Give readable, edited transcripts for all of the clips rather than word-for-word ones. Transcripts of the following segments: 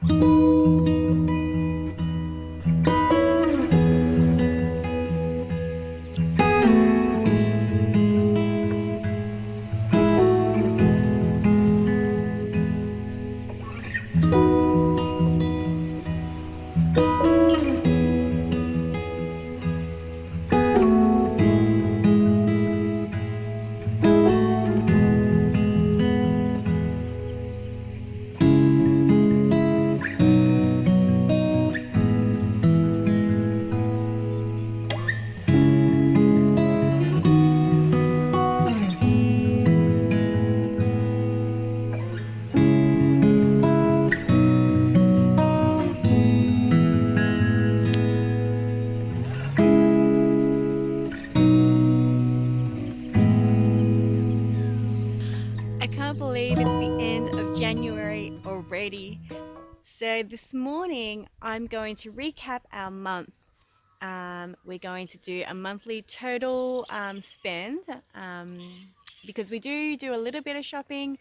I can't believe it's the end of January already. So this morning I'm going to recap our month. We're going to do a monthly total spend because we do a little bit of shopping,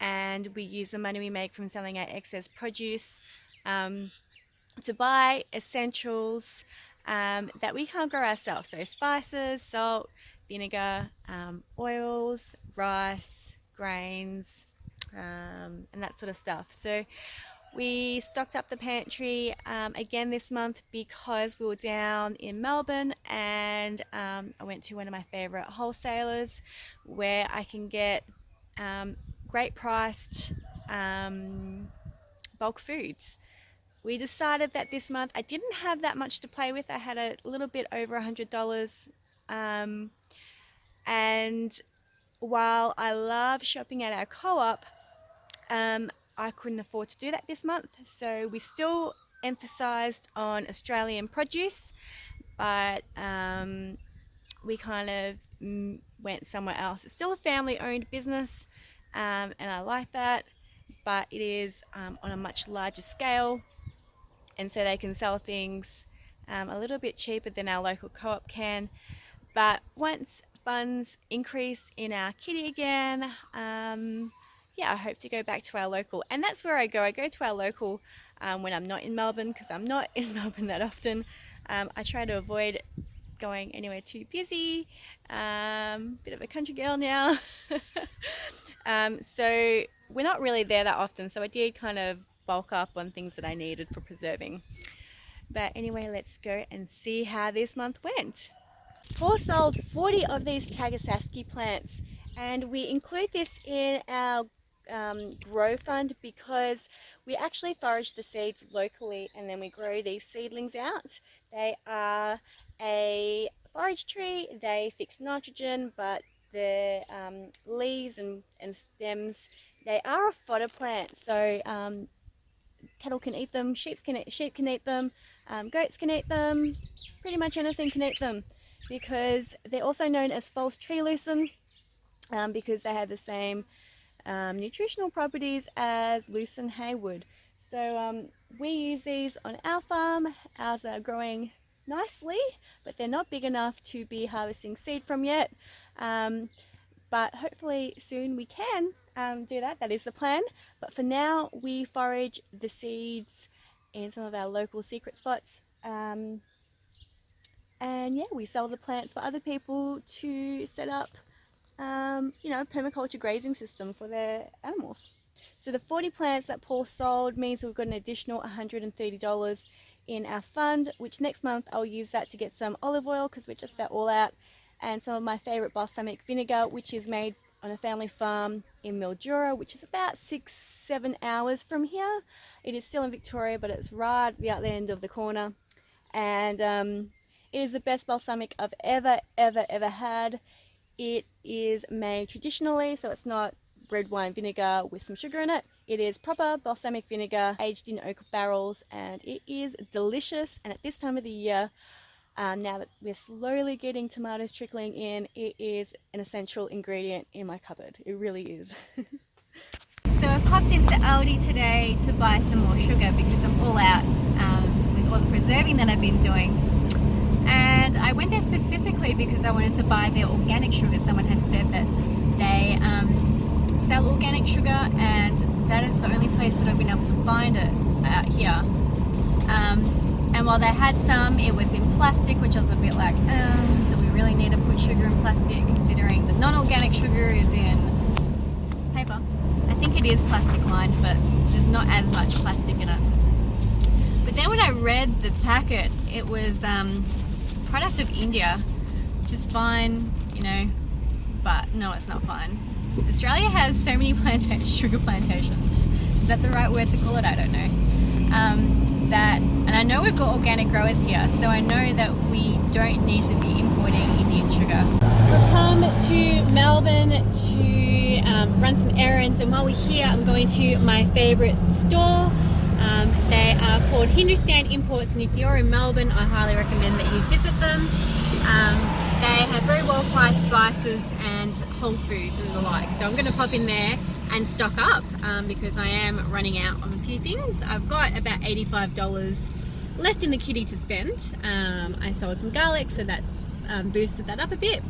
and we use the money we make from selling our excess produce to buy essentials that we can't grow ourselves. So spices, salt, vinegar, oils, rice, grains, and that sort of stuff. So we stocked up the pantry again this month because we were down in Melbourne, and I went to one of my favorite wholesalers where I can get great priced bulk foods. We decided that this month I didn't have that much to play with. I had a little bit over $100, and while I love shopping at our co-op, I couldn't afford to do that this month, so we still emphasized on Australian produce, but we kind of went somewhere else. It's still a family-owned business, and I like that, but it is on a much larger scale, and so they can sell things a little bit cheaper than our local co-op can. But once funds increase in our kitty again, yeah, I hope to go back to our local, and that's where I go to our local when I'm not in Melbourne, because I'm not in Melbourne that often. I try to avoid going anywhere too busy. Bit of a country girl now. So we're not really there that often, so I did kind of bulk up on things that I needed for preserving. But anyway, let's go and see how this month went. Paul sold 40 of these Tagasaski plants, and we include this in our grow fund because we actually forage the seeds locally and then we grow these seedlings out. They are a forage tree, they fix nitrogen, but the leaves and stems, they are a fodder plant. So cattle can eat them, sheep can eat them, goats can eat them, pretty much anything can eat them, because they're also known as false tree lucerne because they have the same nutritional properties as lucerne hay would. So we use these on our farm. Ours are growing nicely, but they're not big enough to be harvesting seed from yet. But hopefully soon we can do that. That is the plan. But for now, we forage the seeds in some of our local secret spots. And yeah, we sell the plants for other people to set up, you know, permaculture grazing system for their animals. So the 40 plants that Paul sold means we've got an additional $130 in our fund, which next month I'll use that to get some olive oil because we're just about all out, and some of my favorite balsamic vinegar, which is made on a family farm in Mildura, which is about 6-7 hours from here. It is still in Victoria, but it's right at the other end of the corner, and it is the best balsamic I've ever had. It is made traditionally, so it's not red wine vinegar with some sugar in it. It is proper balsamic vinegar aged in oak barrels, and it is delicious. And at this time of the year, now that we're slowly getting tomatoes trickling in, it is an essential ingredient in my cupboard. It really is. So I've popped into Aldi today to buy some more sugar because I'm all out with all the preserving that I've been doing. And I went there specifically because I wanted to buy their organic sugar. Someone had said that they sell organic sugar, and that is the only place that I've been able to find it here. And while they had some, it was in plastic, which I was a bit like, do we really need to put sugar in plastic, considering the non-organic sugar is in paper? I think it is plastic lined, but there's not as much plastic in it. But then when I read the packet, it was product of India, which is fine, you know, but no, it's not fine. Australia has so many sugar plantations. Is that the right word to call it? I don't know. And I know we've got organic growers here, so I know that we don't need to be importing Indian sugar. We've come to Melbourne to run some errands, and while we're here, I'm going to my favourite store. They are called Hindustan Imports, and if you're in Melbourne, I highly recommend that you visit them. They have very well priced spices and whole foods and the like, so I'm going to pop in there and stock up because I am running out of a few things. I've got about $85 left in the kitty to spend. I sold some garlic, so that's boosted that up a bit.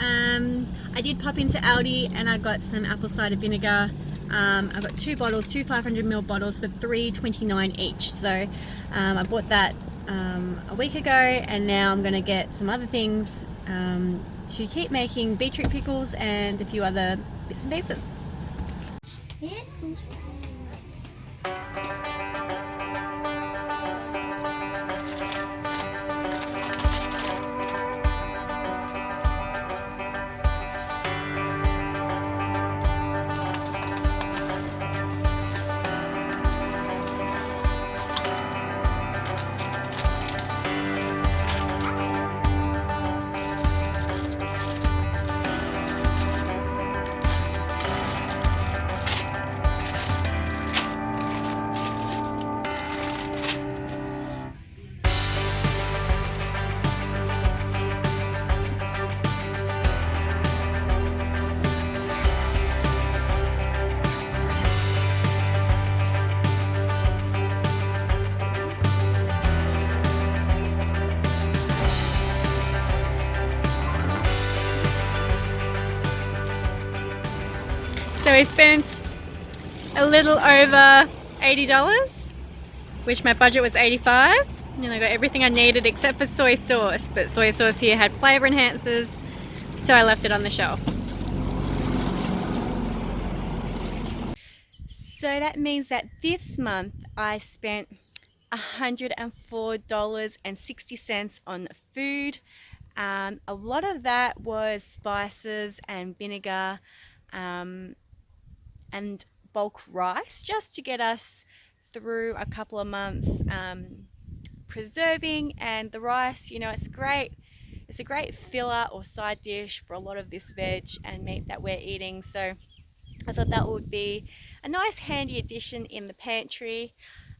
I did pop into Aldi and I got some apple cider vinegar. I got 2 bottles, 2 500ml bottles for $3.29 each. So I bought that a week ago, and now I'm going to get some other things to keep making beetroot pickles and a few other bits and pieces. Yes. So we spent a little over $80, which my budget was $85, and I got everything I needed except for soy sauce, but soy sauce here had flavor enhancers, so I left it on the shelf. So that means that this month I spent $104.60 on food. A lot of that was spices and vinegar, and bulk rice, just to get us through a couple of months. Preserving, and the rice, you know, it's great. It's a great filler or side dish for a lot of this veg and meat that we're eating. So I thought that would be a nice handy addition in the pantry.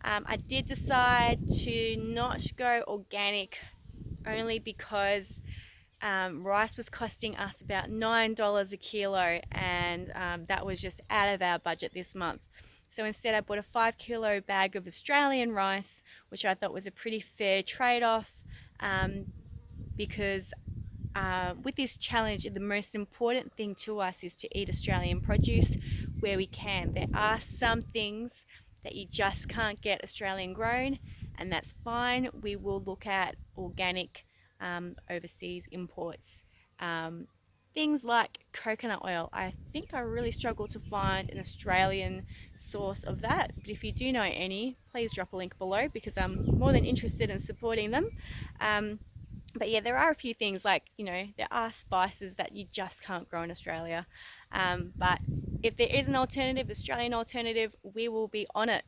I did decide to not go organic only because rice was costing us about $9 a kilo, and that was just out of our budget this month. So instead I bought a 5 kilo bag of Australian rice, which I thought was a pretty fair trade-off, because with this challenge, the most important thing to us is to eat Australian produce where we can. There are some things that you just can't get Australian grown, and that's fine. We will look at organic overseas imports. Things like coconut oil. I think I really struggle to find an Australian source of that, but if you do know any, please drop a link below, because I'm more than interested in supporting them. But yeah, there are a few things like, you know, there are spices that you just can't grow in Australia. But if there is an alternative, Australian alternative, we will be on it.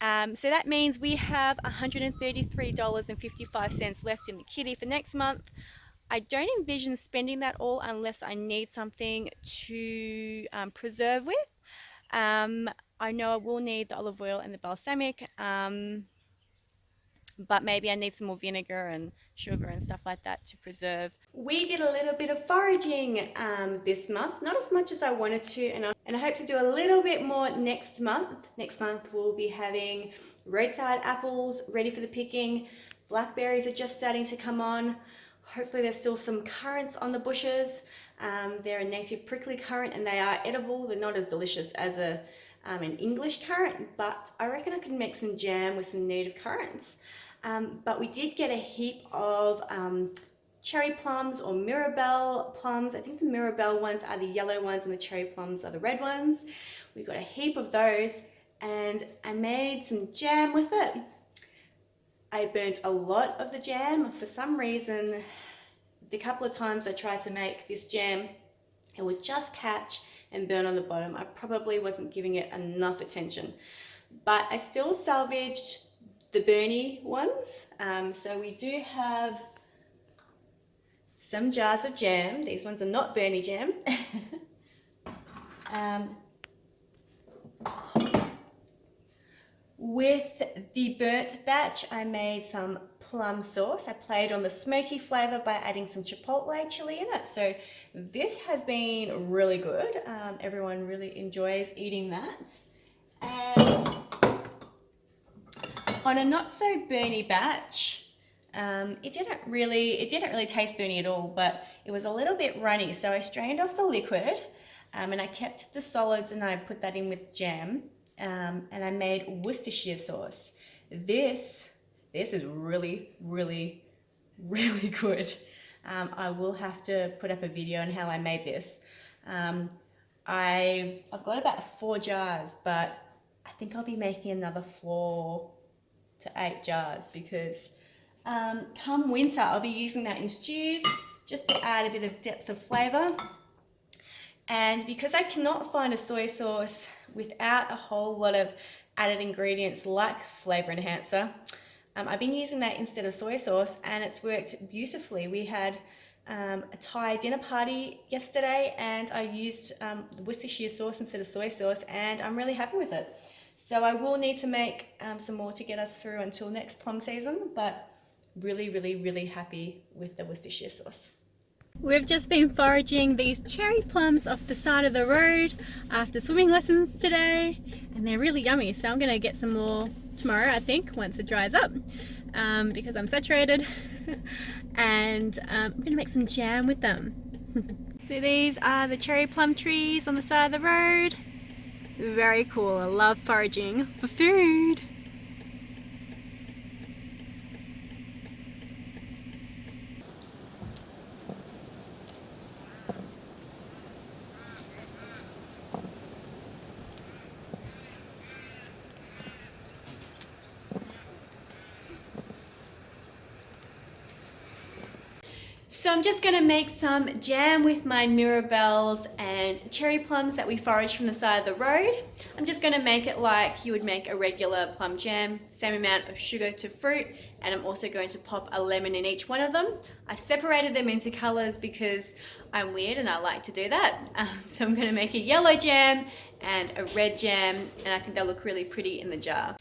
So that means we have $133.55 left in the kitty for next month. I don't envision spending that all unless I need something to preserve with. I know I will need the olive oil and the balsamic, but maybe I need some more vinegar and sugar and stuff like that to preserve. We did a little bit of foraging this month, not as much as I wanted to, and I hope to do a little bit more next month. Next month we'll be having roadside apples ready for the picking. Blackberries are just starting to come on. Hopefully there's still some currants on the bushes. They're a native prickly currant and they are edible. They're not as delicious as a an English currant, but I reckon I could make some jam with some native currants. But we did get a heap of cherry plums or Mirabelle plums. I think the Mirabelle ones are the yellow ones and the cherry plums are the red ones. We got a heap of those and I made some jam with it. I burnt a lot of the jam. For some reason, the couple of times I tried to make this jam, it would just catch and burn on the bottom. I probably wasn't giving it enough attention, but I still salvaged the burny ones. So we do have some jars of jam. These ones are not burny jam. With the burnt batch, I made some plum sauce. I played on the smoky flavor by adding some chipotle chili in it. So this has been really good. Everyone really enjoys eating that. And on a not so burny batch, it didn't really taste burny at all, but it was a little bit runny. So I strained off the liquid and I kept the solids and I put that in with jam. And I made Worcestershire sauce. This is really, really, really good. I will have to put up a video on how I made this. I've got about 4 jars, but I think I'll be making another 4 to 8 jars because come winter I'll be using that in stews just to add a bit of depth of flavor. And because I cannot find a soy sauce without a whole lot of added ingredients like flavor enhancer, I've been using that instead of soy sauce and it's worked beautifully. We had a Thai dinner party yesterday and I used the Worcestershire sauce instead of soy sauce and I'm really happy with it. So I will need to make some more to get us through until next plum season, but really, really, really happy with the Worcestershire sauce. We've just been foraging these cherry plums off the side of the road after swimming lessons today and they're really yummy, so I'm going to get some more tomorrow I think once it dries up because I'm saturated and I'm going to make some jam with them. So these are the cherry plum trees on the side of the road. Very cool. I love foraging for food. So I'm just going to make some jam with my Mirabelles and cherry plums that we foraged from the side of the road. I'm just going to make it like you would make a regular plum jam, same amount of sugar to fruit, and I'm also going to pop a lemon in each one of them. I separated them into colours because I'm weird and I like to do that. So I'm going to make a yellow jam and a red jam, and I think they'll look really pretty in the jar.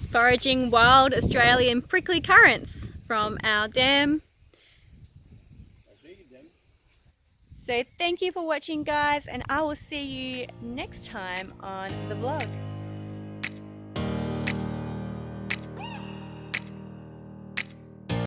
Foraging wild Australian prickly currants from our dam. So thank you for watching guys, and I will see you next time on the vlog.